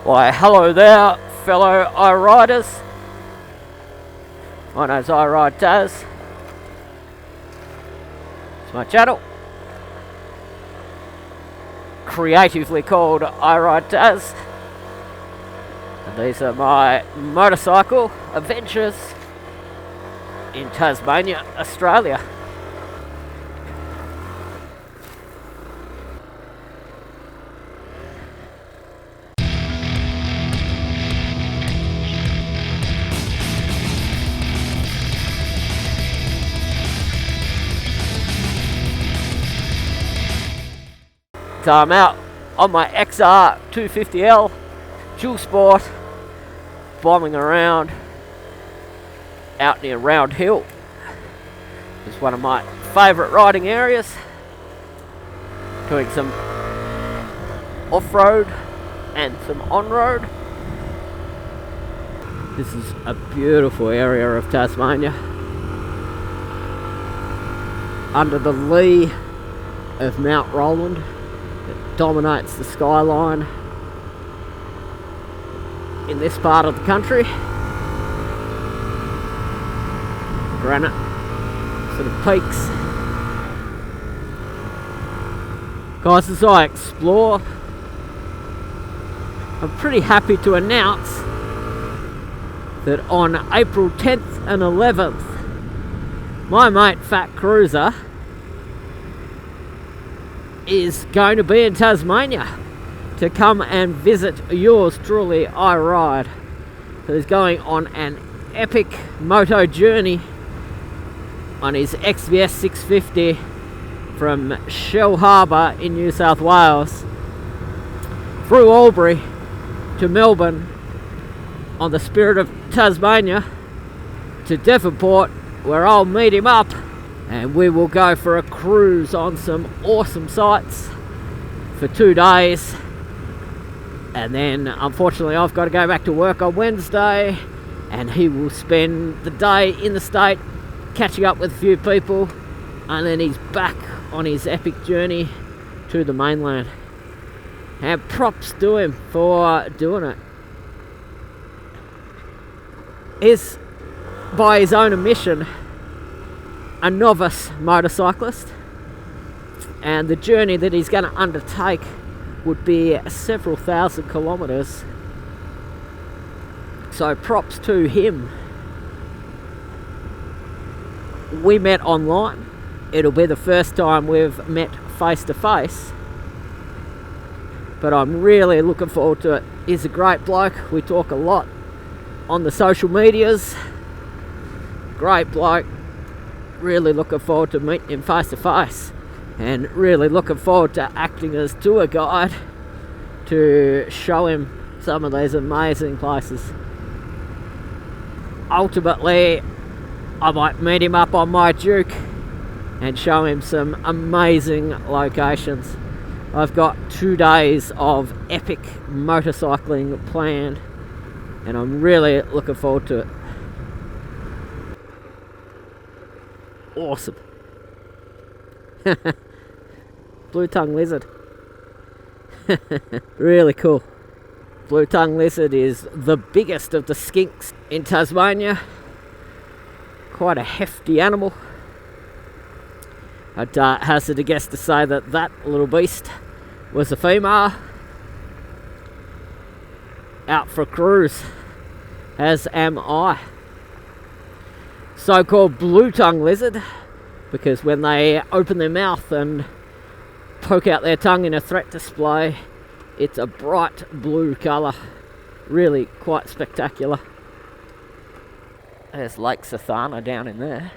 Why, hello there, fellow iRidetas. My name's iRidetas. It's my channel, creatively called iRidetas. And these are my motorcycle adventures in Tasmania, Australia. So I'm out on my XR250L dual sport, bombing around out near Round Hill. It's one of my favourite riding areas, doing some off-road and some on-road. This is a beautiful area of Tasmania, under the lee of Mount Roland. It dominates the skyline in this part of the country. Granite sort of peaks. Guys, as I explore, I'm pretty happy to announce that on April 10th and 11th, my mate PhatCruiser is going to be in Tasmania to come and visit yours truly, iRide. So he's going on an epic moto journey on his XVS 650 from Shell Harbour in New South Wales through Albury to Melbourne on the Spirit of Tasmania to Devonport, where I'll meet him up and we will go for a cruise on some awesome sights for 2 days. And then unfortunately I've got to go back to work on Wednesday, and he will spend the day in the state catching up with a few people, and then he's back on his epic journey to the mainland. And props to him for doing it. He's, by his own admission, a novice motorcyclist, and the journey that he's going to undertake would be several thousand kilometres. So props to him. We met online. It'll be the first time we've met face to face, but I'm really looking forward to it. He's a great bloke. We talk a lot on the social medias. Great bloke. Really looking forward to meeting him face to face, and really looking forward to acting as tour guide to show him some of these amazing places. Ultimately, I might meet him up on my Duke and show him some amazing locations. I've got 2 days of epic motorcycling planned, and I'm really looking forward to it. Awesome. Blue tongue lizard. Really cool. Blue tongue lizard is the biggest of the skinks in Tasmania. Quite a hefty animal. I'd hazard a guess to say that that little beast was a female out for a cruise, as am I. So-called blue tongue lizard because when they open their mouth and poke out their tongue in a threat display, it's a bright blue colour. Really quite spectacular. There's Lake Sathana down in there.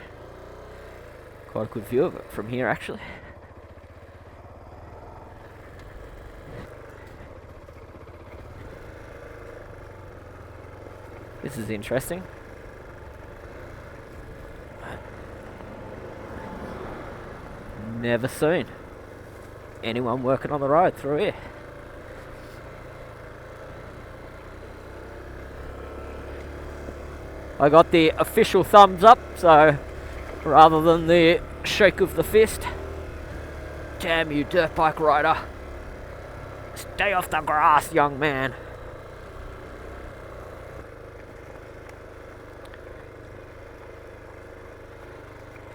Quite a good view of it from here, actually. This is interesting. Never seen anyone working on the road through here. I got the official thumbs up, so rather than the shake of the fist, damn you dirt bike rider, stay off the grass, young man.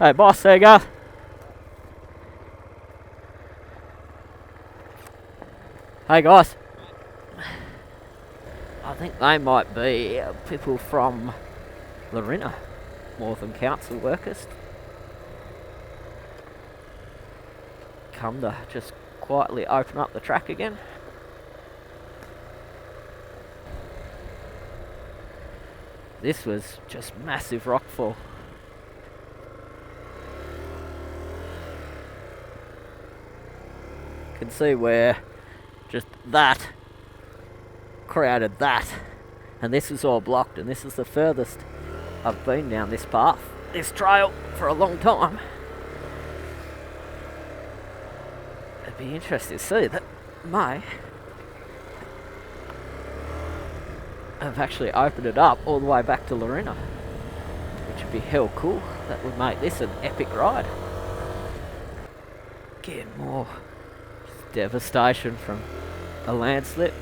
Hey boss, there you go. Hey guys. I think they might be people from Lorinna, more than council workers. Come to just quietly open up the track again. This was just massive rockfall. You can see where just that crowded that, and this is all blocked, and this is the furthest I've been down this path, this trail, for a long time. It'd be interesting to see that may have actually opened it up all the way back to Lorinna, which would be hell cool. That would make this an epic ride. Again, more devastation from a landslip.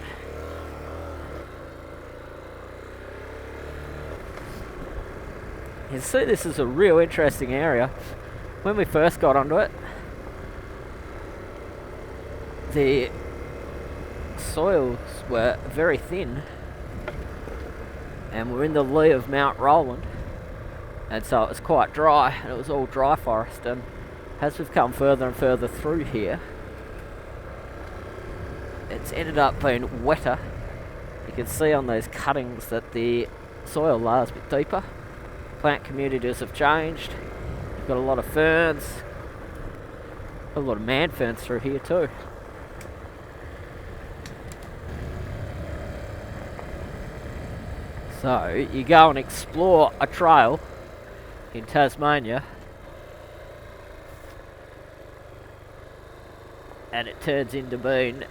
You see, this is a real interesting area. When we first got onto it, the soils were very thin, and we're in the lee of Mount Roland, and so it was quite dry, and it was all dry forest. And as we've come further and further through here, it's ended up being wetter. You can see on those cuttings that the soil layer's a bit deeper. Plant communities have changed. You've got a lot of ferns, a lot of man ferns through here too. So you go and explore a trail in Tasmania, and it turns into being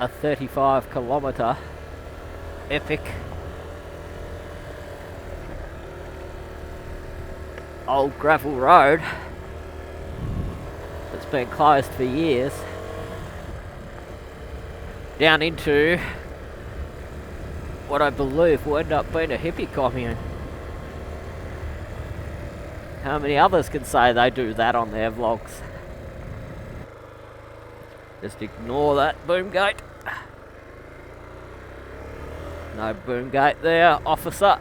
a 35-kilometre epic old gravel road that's been closed for years, down into what I believe will end up being a hippie commune. How many others can say they do that on their vlogs? Just ignore that boom gate. No boom gate there, officer.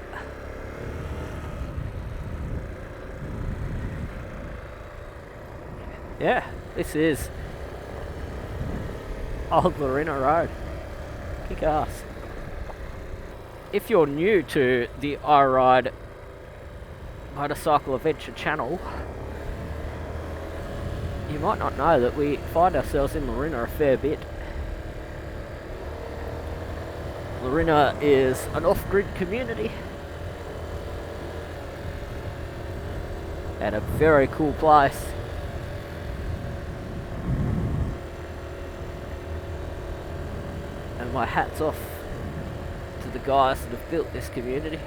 Yeah, this is Old Lorinna Road. Kick ass. If you're new to the iRide Motorcycle Adventure channel, you might not know that we find ourselves in Lorinna a fair bit. Lorinna is an off-grid community and a very cool place. And my hat's off to the guys that have built this community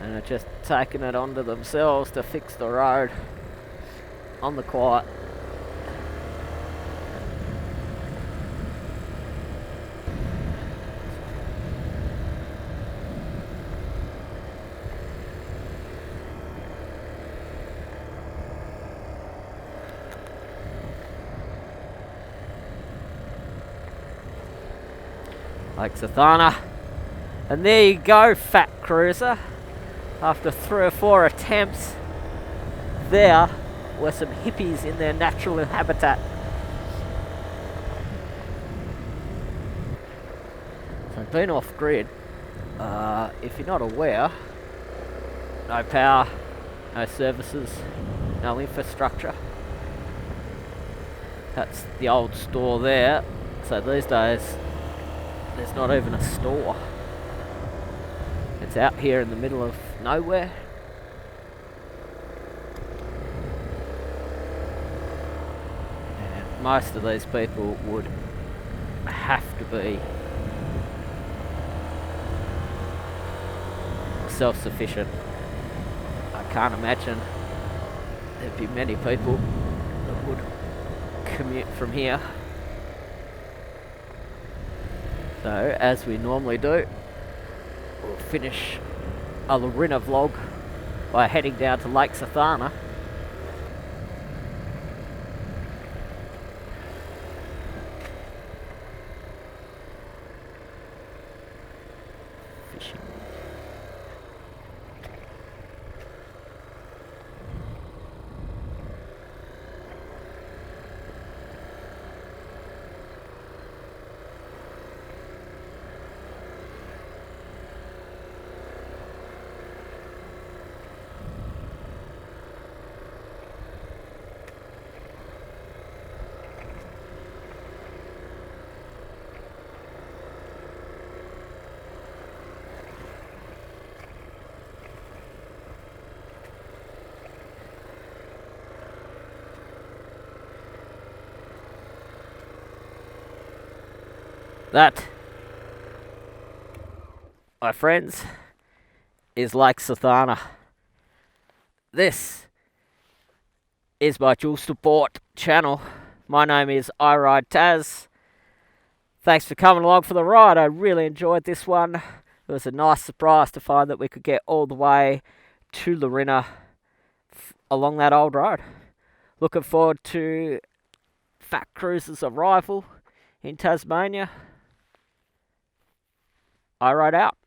and are just taking it onto themselves to fix the road on the quiet. Lake Sathana. And there you go, PhatCruiser. After 3 or 4 attempts, there were some hippies in their natural habitat. So being off grid, if you're not aware, no power, no services, no infrastructure. That's the old store there. So these days, there's not even a store. It's out here in the middle of nowhere. And most of these people would have to be self-sufficient. I can't imagine there'd be many people that would commute from here. So, as we normally do, we'll finish a Lorinna vlog by heading down to Lake Sathana That, my friends, is Lake Sathana. This is my dual support channel. My name is iRidetas. Thanks for coming along for the ride. I really enjoyed this one. It was a nice surprise to find that we could get all the way to Lorinna along that old road. Looking forward to PhatCruiser's arrival in Tasmania. iRide out.